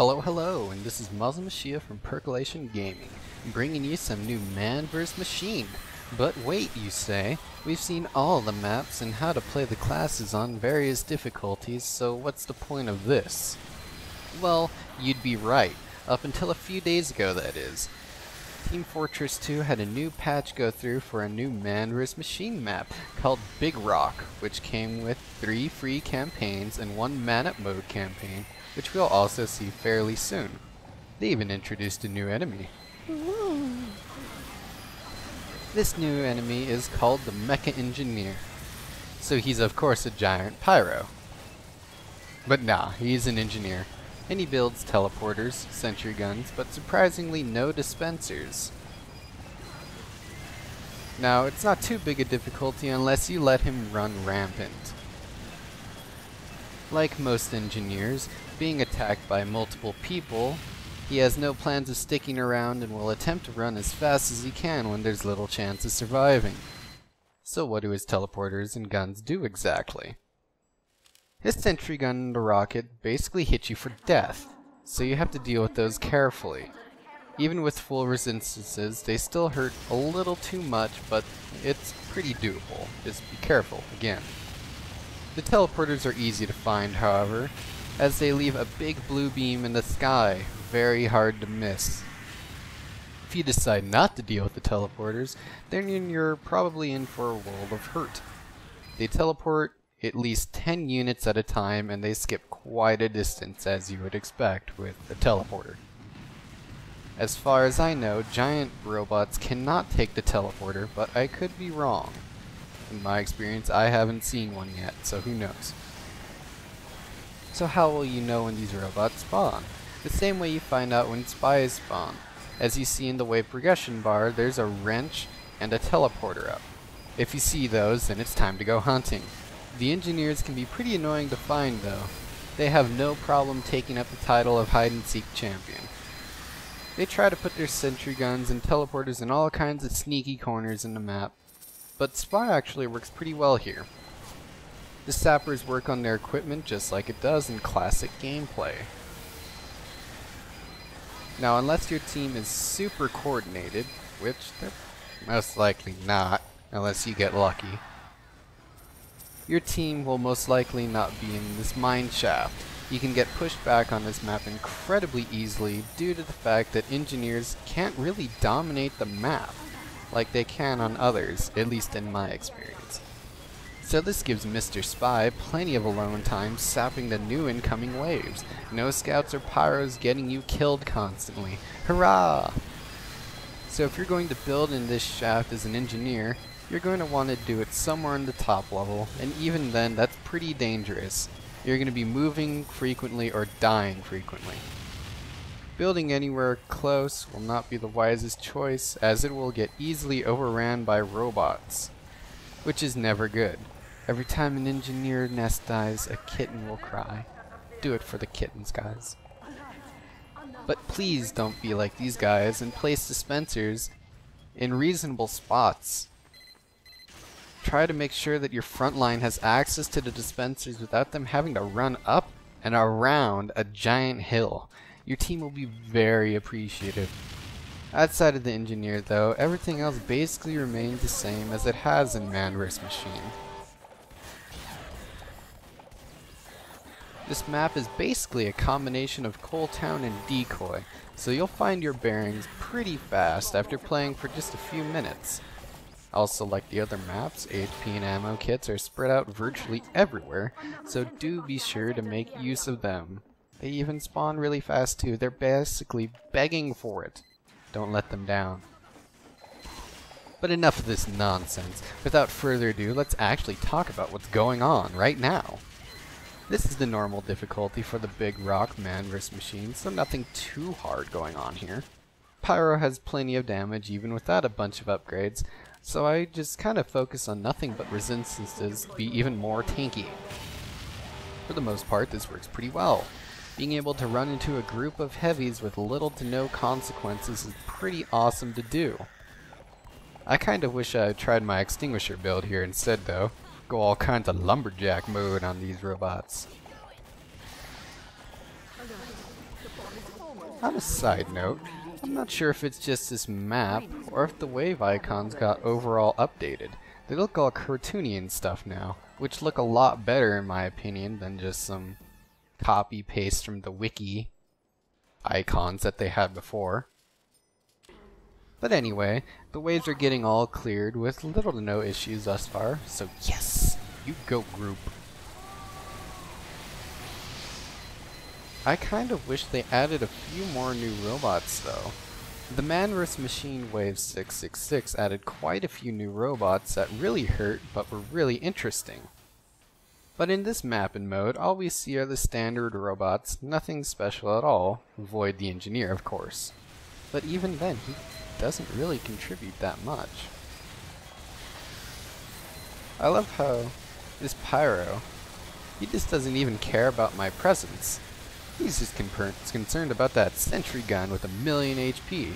Hello, and this is Masamushia from Percolation Gaming, bringing you some new Mann vs Machine. But wait, you say, we've seen all the maps and how to play the classes on various difficulties, so what's the point of this? Well, you'd be right, up until a few days ago that is. Team Fortress 2 had a new patch go through for a new Mann vs Machine map called Big Rock, which came with 3 free campaigns and 1 Man Up mode campaign, which we'll also see fairly soon. They even introduced a new enemy. This new enemy is called the Mecha Engineer. So he's of course a giant pyro. But nah, he's an engineer. And he builds teleporters, sentry guns, but surprisingly no dispensers. Now, it's not too big a difficulty unless you let him run rampant. Like most engineers, being attacked by multiple people, he has no plans of sticking around and will attempt to run as fast as he can when there's little chance of surviving. So what do his teleporters and guns do exactly? His sentry gun and the rocket basically hit you for death, so you have to deal with those carefully. Even with full resistances, they still hurt a little too much, but it's pretty doable. Just be careful, again. The teleporters are easy to find, however, as they leave a big blue beam in the sky, very hard to miss. If you decide not to deal with the teleporters, then you're probably in for a world of hurt. They teleport at least 10 units at a time, and they skip quite a distance, as you would expect with a teleporter. As far as I know, giant robots cannot take the teleporter, but I could be wrong. In my experience, I haven't seen one yet, so who knows. So how will you know when these robots spawn? The same way you find out when spies spawn. As you see in the wave progression bar, there's a wrench and a teleporter up. If you see those, then it's time to go hunting. The engineers can be pretty annoying to find though. They have no problem taking up the title of hide-and-seek champion. They try to put their sentry guns and teleporters in all kinds of sneaky corners in the map, but Spy actually works pretty well here. The sappers work on their equipment just like it does in classic gameplay. Now, unless your team is super coordinated, which they're most likely not, unless you get lucky, your team will most likely not be in this mine shaft. You can get pushed back on this map incredibly easily due to the fact that engineers can't really dominate the map like they can on others, at least in my experience. So this gives Mr. Spy plenty of alone time sapping the new incoming waves. No scouts or pyros getting you killed constantly. Hurrah! So if you're going to build in this shaft as an engineer, you're going to want to do it somewhere in the top level, and even then that's pretty dangerous. You're going to be moving frequently or dying frequently. Building anywhere close will not be the wisest choice, as it will get easily overran by robots, which is never good. Every time an engineer nest dies, a kitten will cry. Do it for the kittens, guys. But please don't be like these guys and place dispensers in reasonable spots. Try to make sure that your front line has access to the dispensers without them having to run up and around a giant hill. Your team will be very appreciative. Outside of the engineer though, everything else basically remains the same as it has in Mann vs Machine. This map is basically a combination of Coaltown and Decoy, so you'll find your bearings pretty fast after playing for just a few minutes. Also, like the other maps, HP and ammo kits are spread out virtually everywhere, so do be sure to make use of them. They even spawn really fast too. They're basically begging for it. Don't let them down. But enough of this nonsense. Without further ado, let's actually talk about what's going on right now. This is the normal difficulty for the Big Rock Mann vs Machine, so nothing too hard going on here. Pyro has plenty of damage even without a bunch of upgrades, so I just kind of focus on nothing but resistances to be even more tanky. For the most part, this works pretty well. Being able to run into a group of heavies with little to no consequences is pretty awesome to do. I kind of wish I had tried my extinguisher build here instead though. Go all kinds of lumberjack mode on these robots. On a side note, I'm not sure if it's just this map or if the wave icons got overall updated. They look all cartoony and stuff now, which look a lot better in my opinion than just some copy paste from the wiki icons that they had before. But anyway, the waves are getting all cleared with little to no issues thus far, so yes, you go group. I kind of wish they added a few more new robots though. The Mann vs Machine Wave 666 added quite a few new robots that really hurt but were really interesting. But in this mapping mode, all we see are the standard robots, nothing special at all, void the engineer of course. But even then, he doesn't really contribute that much. I love how this Pyro, he just doesn't even care about my presence. He's just concerned about that Sentry Gun with 1,000,000 HP.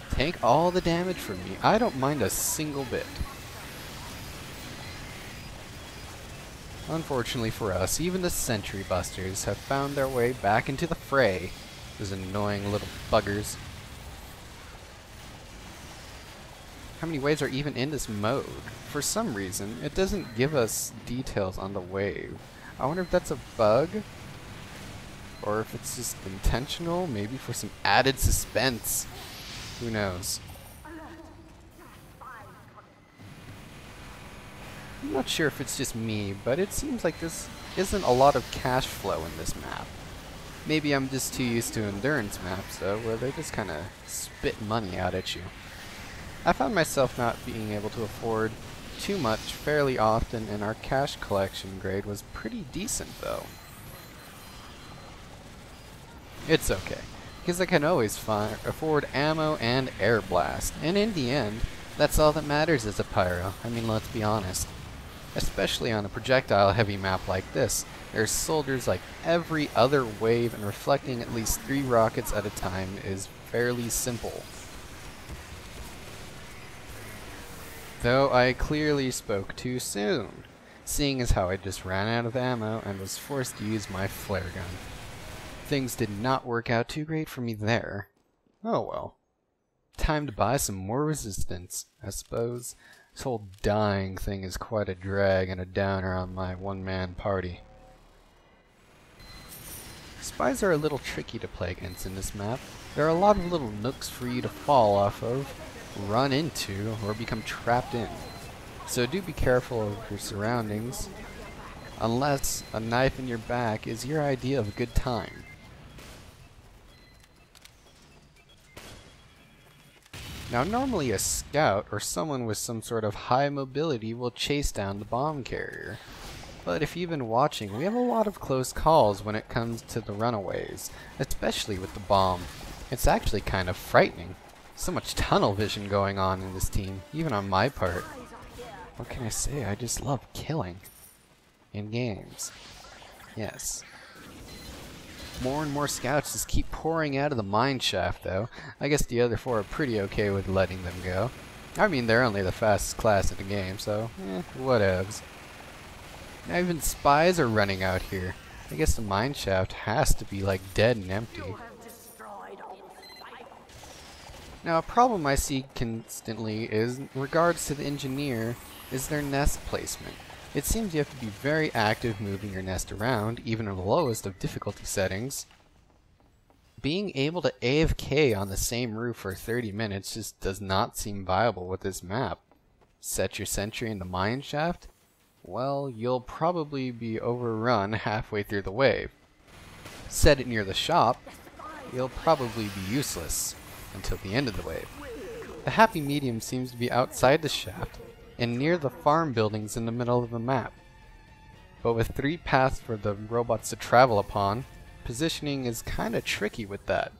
Tank all the damage from me. I don't mind a single bit. Unfortunately for us, even the Sentry Busters have found their way back into the fray. Those annoying little buggers. How many waves are even in this mode? For some reason, it doesn't give us details on the wave. I wonder if that's a bug? Or if it's just intentional, maybe for some added suspense. Who knows? I'm not sure if it's just me, but it seems like this isn't a lot of cash flow in this map. Maybe I'm just too used to endurance maps though, where they just kinda spit money out at you. I found myself not being able to afford too much fairly often, and our cash collection grade was pretty decent though. It's okay, because I can always afford ammo and air blast, and in the end, that's all that matters as a pyro. I mean, let's be honest. Especially on a projectile heavy map like this, there's soldiers like every other wave, and reflecting at least 3 rockets at a time is fairly simple. Though I clearly spoke too soon, seeing as how I just ran out of ammo and was forced to use my flare gun. Things did not work out too great for me there. Oh well. Time to buy some more resistance, I suppose. This whole dying thing is quite a drag and a downer on my one-man party. Spies are a little tricky to play against in this map. There are a lot of little nooks for you to fall off of, run into, or become trapped in. So do be careful of your surroundings, unless a knife in your back is your idea of a good time. Now normally a scout or someone with some sort of high mobility will chase down the bomb carrier. But if you've been watching, we have a lot of close calls when it comes to the runaways, especially with the bomb. It's actually kind of frightening. So much tunnel vision going on in this team, even on my part. What can I say? I just love killing. In games. Yes. More and more scouts just keep pouring out of the mine shaft though. I guess the other 4 are pretty okay with letting them go. I mean, they're only the fastest class in the game, so whatevs. Now even spies are running out here. I guess the mine shaft has to be like dead and empty. Now a problem I see constantly is, in regards to the engineer, is their nest placement. It seems you have to be very active moving your nest around, even in the lowest of difficulty settings. Being able to AFK on the same roof for 30 minutes just does not seem viable with this map. Set your sentry in the mine shaft? Well, you'll probably be overrun halfway through the wave. Set it near the shop, you'll probably be useless until the end of the wave. The happy medium seems to be outside the shaft and near the farm buildings in the middle of the map. But with 3 paths for the robots to travel upon, positioning is kinda tricky with that.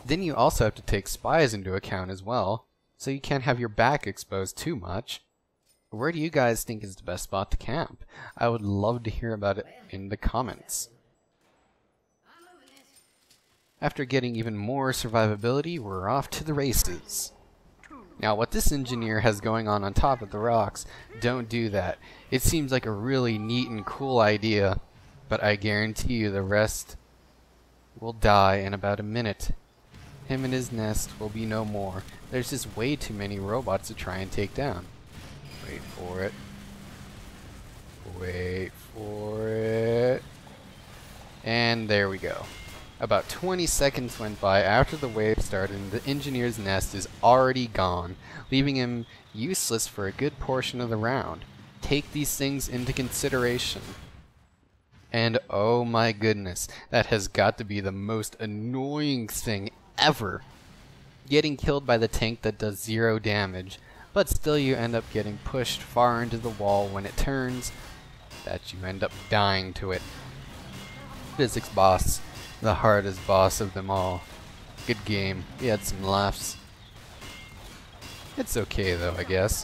Then you also have to take spies into account as well, so you can't have your back exposed too much. Where do you guys think is the best spot to camp? I would love to hear about it in the comments. After getting even more survivability, we're off to the races. Now what this engineer has going on top of the rocks, don't do that. It seems like a really neat and cool idea, but I guarantee you the rest will die in about a minute. Him and his nest will be no more. There's just way too many robots to try and take down. Wait for it. Wait for it. And there we go. About 20 seconds went by after the wave started and the engineer's nest is already gone, leaving him useless for a good portion of the round. Take these things into consideration. And oh my goodness, that has got to be the most annoying thing ever. Getting killed by the tank that does 0 damage, but still you end up getting pushed far into the wall when it turns, that you end up dying to it. Physics boss, the hardest boss of them all. Good game, we had some laughs. It's okay though, I guess.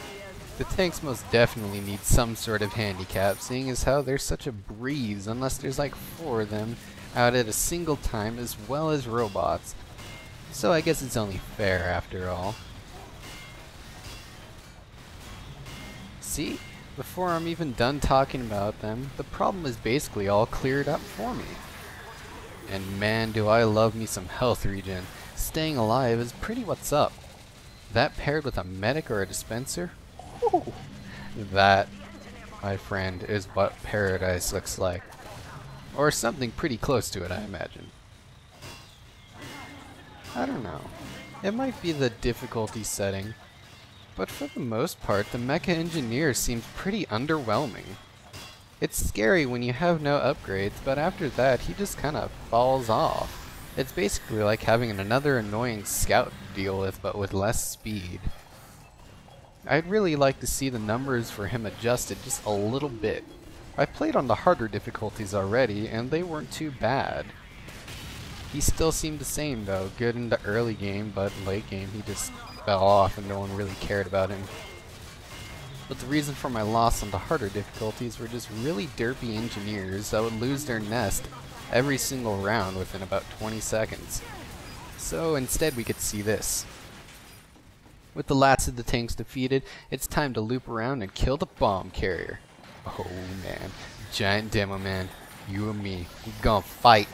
The tanks most definitely need some sort of handicap, seeing as how there's such a breeze unless there's like 4 of them out at a single time as well as robots. So I guess it's only fair after all. See? Before I'm even done talking about them, the problem is basically all cleared up for me. And man, do I love me some health regen. Staying alive is pretty what's up. That paired with a medic or a dispenser? Whew. That, my friend, is what paradise looks like. Or something pretty close to it, I imagine. I don't know. It might be the difficulty setting, but for the most part, the Mecha Engineer seems pretty underwhelming. It's scary when you have no upgrades, but after that, he just kind of falls off. It's basically like having another annoying scout to deal with, but with less speed. I'd really like to see the numbers for him adjusted just a little bit. I played on the harder difficulties already, and they weren't too bad. He still seemed the same though, good in the early game, but late game he just fell off and no one really cared about him. But the reason for my loss on the harder difficulties were just really derpy engineers that would lose their nest every single round within about 20 seconds. So instead we could see this. With the last of the tanks defeated, it's time to loop around and kill the bomb carrier. Oh man, giant demo man, you and me, we gonna fight.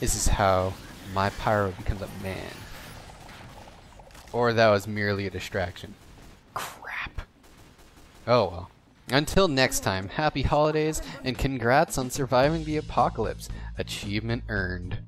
This is how my pyro becomes a man. Or that was merely a distraction. Crap. Oh well. Until next time, happy holidays and congrats on surviving the apocalypse. Achievement earned.